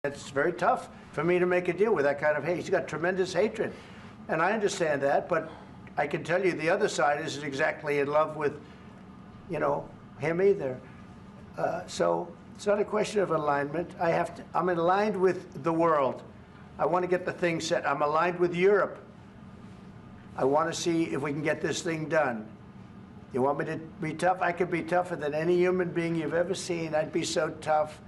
It's very tough for me to make a deal with that kind of hate. He's got tremendous hatred. And I understand that, but I can tell you the other side isn't exactly in love with, you know, him either. So it's not a question of alignment. I'm aligned with the world. I want to get the thing set. I'm aligned with Europe. I want to see if we can get this thing done. You want me to be tough? I could be tougher than any human being you've ever seen. I'd be so tough.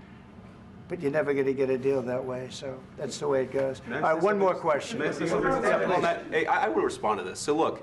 But you're never going to get a deal that way, so that's the way it goes. All right, one more question. I want to respond to this. So look,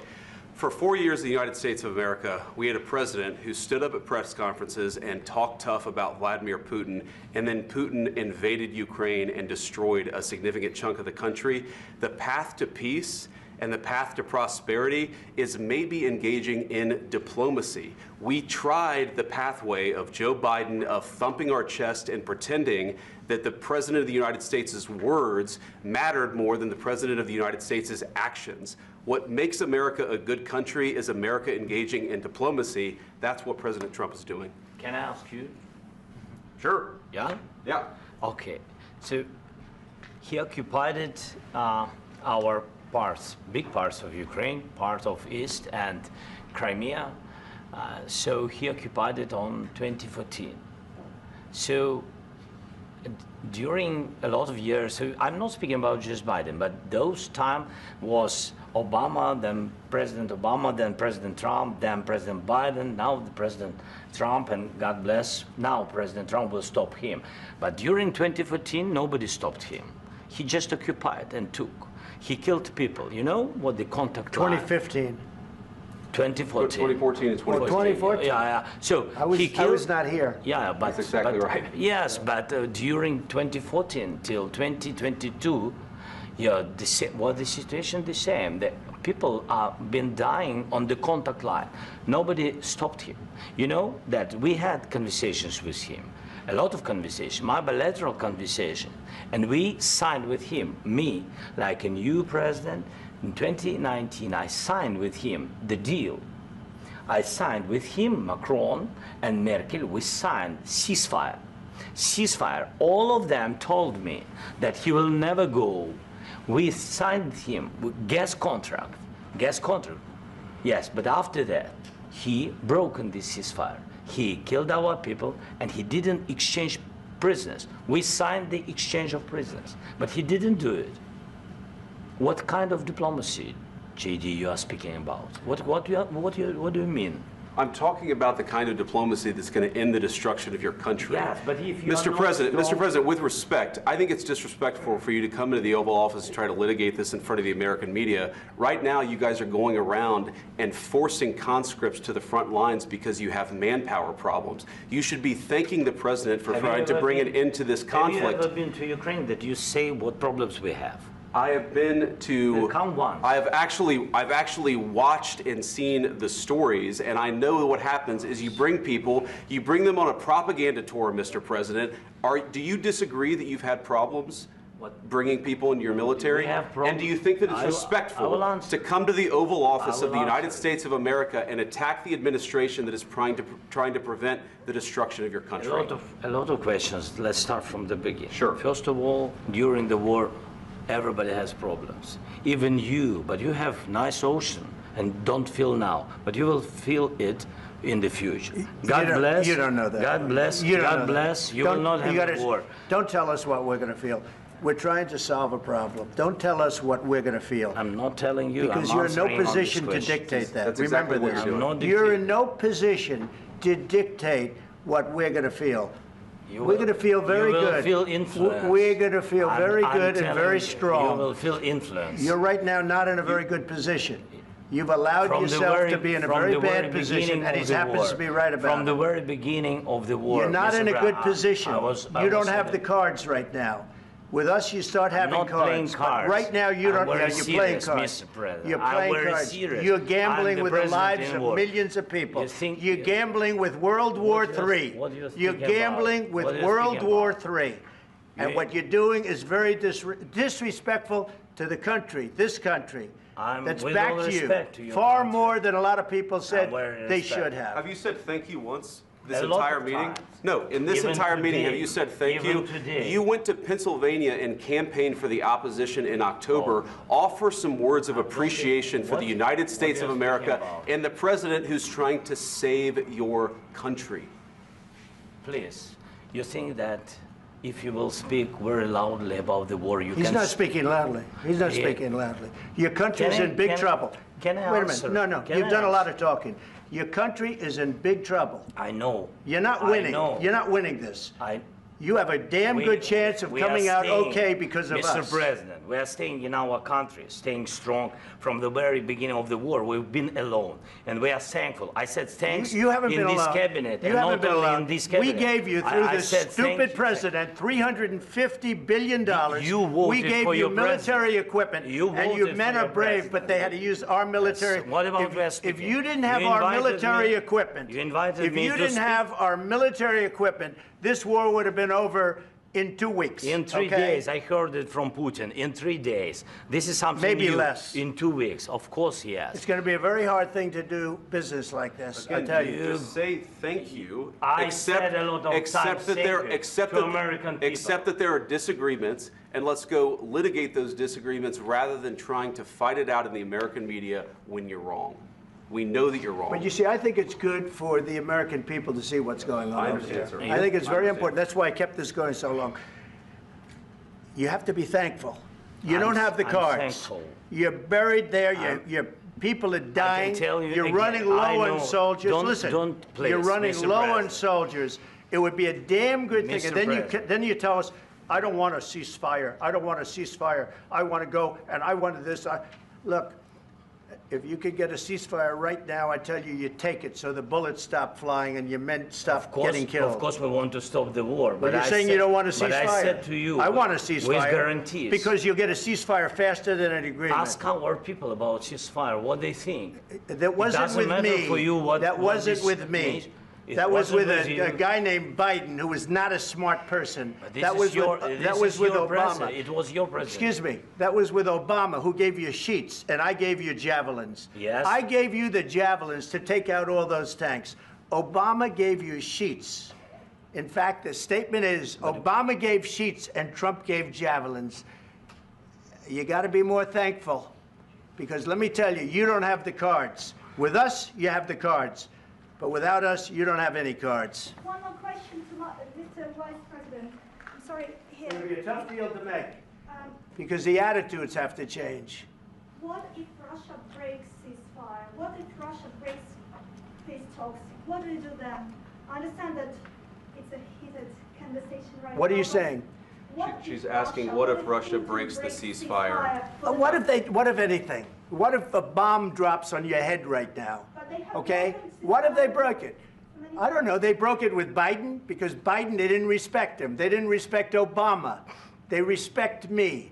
for 4 years in the United States of America, we had a president who stood up at press conferences and talked tough about Vladimir Putin, and then Putin invaded Ukraine and destroyed a significant chunk of the country. The path to peace and the path to prosperity is maybe engaging in diplomacy. We tried the pathway of Joe Biden of thumping our chest and pretending that the President of the United States' words mattered more than the President of the United States' actions. What makes America a good country is America engaging in diplomacy. That's what President Trump is doing. Can I ask you? Sure. Yeah? Yeah. Okay. So he occupied our parts, big parts of Ukraine, part of East and Crimea. So he occupied it on 2014. So during a lot of years, so I'm not speaking about just Biden, but those time was Obama, then President Obama, then President Trump, then President Biden, now the President Trump, and God bless, now President Trump will stop him. But during 2014, nobody stopped him. He just occupied and took. He killed people. You know what the contact 2015. 2014. 2014 and 2014. 2014. Yeah. So I was not here. Yeah, but that's exactly right. Yes, but during 2014 till 2022, yeah, the situation the same. The people have been dying on the contact line. Nobody stopped him. You know that we had conversations with him. A lot of conversation, my bilateral conversation, and we signed with him, me, like a new president. In 2019, I signed with him the deal. I signed with him, Macron and Merkel, we signed ceasefire. Ceasefire, all of them told me that he will never go. We signed with him with gas contract, yes, but after that, he broken this ceasefire. He killed our people, and he didn't exchange prisoners. We signed the exchange of prisoners, but he didn't do it. What kind of diplomacy, JD, you are speaking about? What do you mean? I'm talking about the kind of diplomacy that's going to end the destruction of your country. Yes, but if you Mr. President, with respect, I think it's disrespectful for you to come into the Oval Office and try to litigate this in front of the American media. Right now, you guys are going around and forcing conscripts to the front lines because you have manpower problems. You should be thanking the President for trying to bring an end to this conflict. Have you ever been to Ukraine that you say what problems we have? I have been to. Count one. I've actually watched and seen the stories, and I know what happens is you bring people, you bring them on a propaganda tour, Mr. President. Do you disagree that you've had problems bringing people into your military? And do you think that it's respectful to come to the Oval Office of the United States of America and attack the administration that is trying to prevent the destruction of your country? A lot of questions. Let's start from the beginning. Sure. First of all, during the war, everybody has problems, even you, but you have nice ocean and don't feel now, but you will feel it in the future. God bless. You don't know that. God bless. God bless. You will not have a war. Don't tell us what we're going to feel. We're trying to solve a problem. Don't tell us what we're going to feel. I'm not telling you. Because you're in no position to dictate that. That's Remember exactly this. You're in no position to dictate what we're going to feel. We're going to feel very good. You will feel influence. We're going to feel very good and very strong. You will feel influence. You're right now not in a very good position. You've allowed yourself to be in a very bad position, and he happens to be right about it. From the very beginning of the war. You're not in a good position. You don't have the cards right now. With us, you start having cards. I'm not playing cards. Right now, you don't. You're playing cards. Mr. President. You're playing cards. You're gambling with the lives of millions of people. You're gambling with World War III. You're gambling with World War III. And what you're doing is very disrespectful to the country, this country. That's back to you. Far more than a lot of people said they should have. Have you said thank you once this entire meeting? No, in this Even entire meeting, today. have you said thank Even you? today. You went to Pennsylvania and campaigned for the opposition in October. Offer some words of appreciation for the United States of are you America speaking about? and the president who's trying to save your country. Please, you think that if you will speak very loudly about the war, you He's can... not speaking loudly. He's not Yeah. speaking loudly. Your country is Can I- in big can- trouble. can I Wait a answer? minute. No, Can you've I done a lot answer? of talking. Your country is in big trouble. I know. You're not I winning. know. You're not winning this. I, You have a damn good chance of we are coming out staying, okay because of Mr. us. President, we are staying in our country, staying strong from the very beginning of the war. We've been alone, and we are thankful. I said thanks You haven't in been this alone. cabinet, You and haven't not been only alone. in this We cabinet. gave you, through I this said thank stupid you. president, $350 billion. You voted We gave for you your military president. equipment, You and you voted men for are your brave, president. but they had to use our military. Yes. What about if West if speaking? you didn't have You our invited military me- equipment, you invited if me you to didn't speak. have our military equipment, this war would have been over in 2 weeks. In 3 okay? days, I heard it from Putin. In 3 days, this is something Maybe new. less. In 2 weeks, of course, yes. It's going to be a very hard thing to do business like this. I Again, tell you. just say thank you. I said a lot of except times that thank there, you except to that, American people. except that there are disagreements, and let's go litigate those disagreements rather than trying to fight it out in the American media when you're wrong. We know that you're wrong. But you see, I think it's good for the American people to see what's going on I over understand, there. sir. I think it's I very understand. important. That's why I kept this going so long. You have to be thankful. You I'm- don't have the I'm cards. thankful. You're buried there. Your people are dying. tell you You're again, running I low on know. soldiers. Don't- Listen, don't, please, you're running Mr. low on President. soldiers. It would be a damn good thing. Mr. And then President. then you tell us, I don't want a ceasefire. I don't want a ceasefire. I want to go, and I wanted this. Look, if you could get a ceasefire right now, I tell you, you take it so the bullets stop flying and your men stop getting killed. Of course, we want to stop the war. But you're saying you don't want a ceasefire. But I said to you, I want a ceasefire. with guarantees. Because you'll get a ceasefire faster than an agreement. Ask our people about ceasefire, what they think. That wasn't doesn't with matter me. for you what- that what wasn't this with me. means. It That was wasn't with with a you. guy named Biden, who was not a smart person. This That is was your, with, this that was is with your Obama. president. It was your president. Excuse me. That was with Obama, who gave you sheets, and I gave you javelins. Yes. I gave you the javelins to take out all those tanks. Obama gave you sheets. In fact, the statement is Obama gave sheets and Trump gave javelins. You got to be more thankful, because let me tell you, you don't have the cards. With us, you have the cards. But without us, you don't have any cards. One more question to Mr. Vice President. I'm sorry, here. It's going to be a tough deal to make, Um, because the attitudes have to change. what if Russia breaks ceasefire? What if Russia breaks peace talks? What do you do then? I understand that it's a heated conversation right What are now, you but saying? what She's if asking, Russia- what if if Russia Putin breaks the breaks ceasefire? for the What if anything? What if a bomb drops on your head right now? But they have Okay? broken What if they ceasefire broke it? so many I don't know. They broke it with Biden, because Biden, they didn't respect him. They didn't respect Obama. They respect me.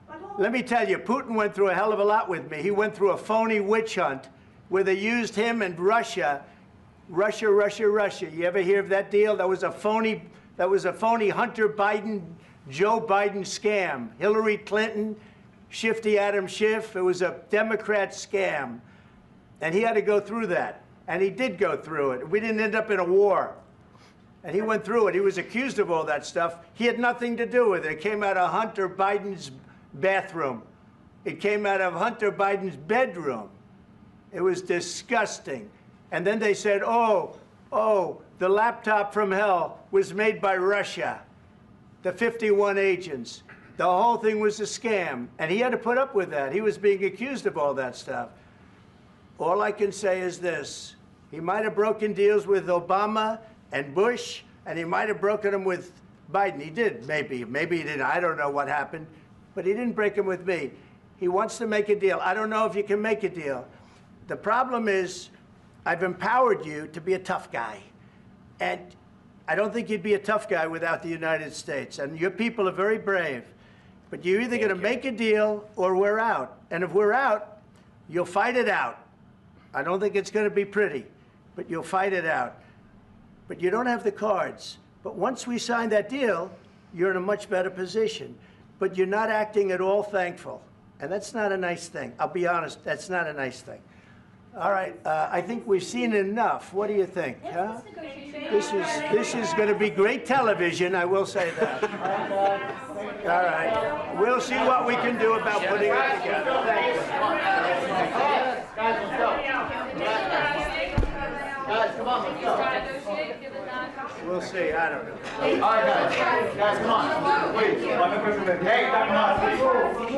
But all- Let me tell you, Putin went through a hell of a lot with me. He went through a phony witch hunt where they used him and Russia. Russia. You ever hear of that deal? That was a phony Hunter Biden, Joe Biden scam. Hillary Clinton, Shifty Adam Schiff. It was a Democrat scam. And he had to go through that. And he did go through it. We didn't end up in a war. And he went through it. He was accused of all that stuff. He had nothing to do with it. It came out of Hunter Biden's bathroom. It came out of Hunter Biden's bedroom. It was disgusting. And then they said, oh, the laptop from hell was made by Russia, the 51 agents. The whole thing was a scam. And he had to put up with that. He was being accused of all that stuff. All I can say is this. He might have broken deals with Obama and Bush, and he might have broken them with Biden. He did, maybe. Maybe he didn't. I don't know what happened. But he didn't break them with me. He wants to make a deal. I don't know if you can make a deal. The problem is, I've empowered you to be a tough guy. And I don't think you'd be a tough guy without the United States. And your people are very brave. But you're either going to make a deal or we're out. And if we're out, you'll fight it out. I don't think it's going to be pretty, but you'll fight it out. But you don't have the cards. But once we sign that deal, you're in a much better position. But you're not acting at all thankful. And that's not a nice thing. I'll be honest, that's not a nice thing. All right, I think we've seen enough. What do you think? Huh? This is going to be great television, I will say that. All right, we'll see what we can do about putting it together. Thank you. Guys, let's go. Guys, come on, let's go. We'll see, I don't know. All right, guys, come on. Wait, hey, come on.